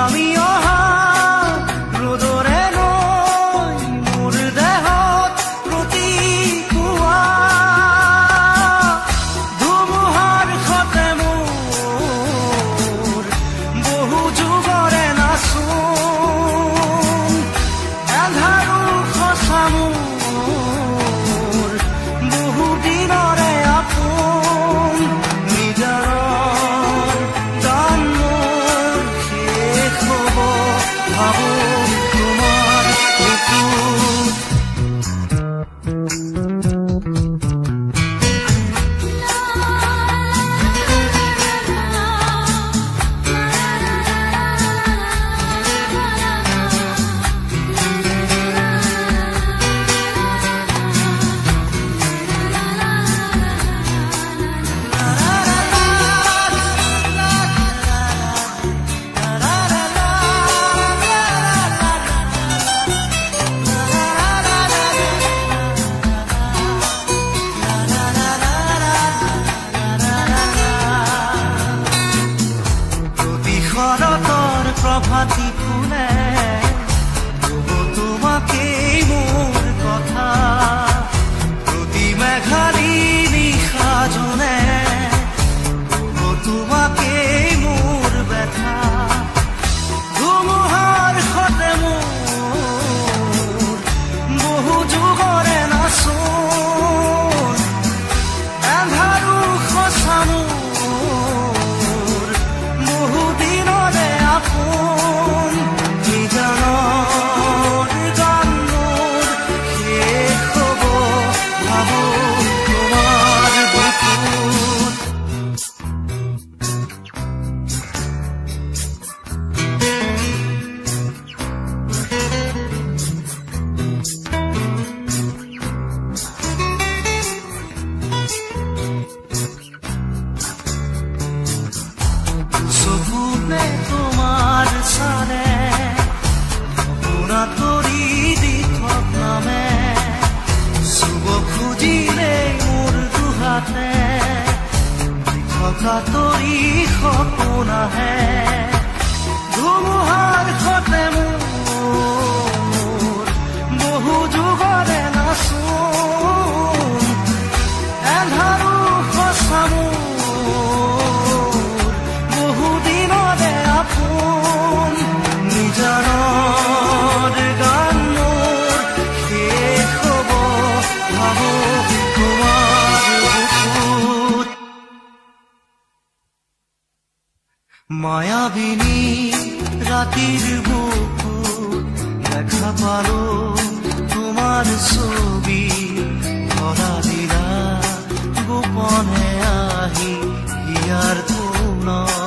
নামি অহা ৰ'দৰে নৈ মোৰ দেহত প্ৰতিপুৱা ধুমুহাৰ সতে মোৰ বহু যুগৰে নাচোন এন্ধাৰো সঁচা মোৰ বহু দিনৰে আপোন নিজাৰৰ গান মোৰ শেষ হ'ব ভাবো তোমাৰ বুকুত শৰতৰ প্ৰভাতী ফুলে ক'ব তোমাকেই মোৰ কথা প্ৰতি মেঘালী নিশা জনে ক'ব তোমাকেই মোৰ ব্যথা ধুমুহাৰ সতে মোৰ বহু যুগৰে নাচোন এন্ধাৰো সঁচা মোৰ বহু দিনৰে আপোন নিজানৰ গান মোৰ শেষ হ'ব ভাবো তোমাৰ বুকুত চকুতে তোমাৰ চালে সপোনা তৰি দি থক নামে চুব খুজিলে মোৰ দুহাতে থকা তৰি সপোন আহে ধুমুহাৰ সতে মোৰ বহু যুগৰে নাচোন এন্ধাৰো সঁচা মোৰ বহু দিনৰে আপোন নিজানৰ গান মোৰ শেষ হ'ব ভাবো তোমাৰ বুকুত মায়াবিনী ৰাতিৰ বুকুত দেখা পালো তোমাৰ ছবি ধৰা দিলা গোপনে আহি ইয়াৰ কোনত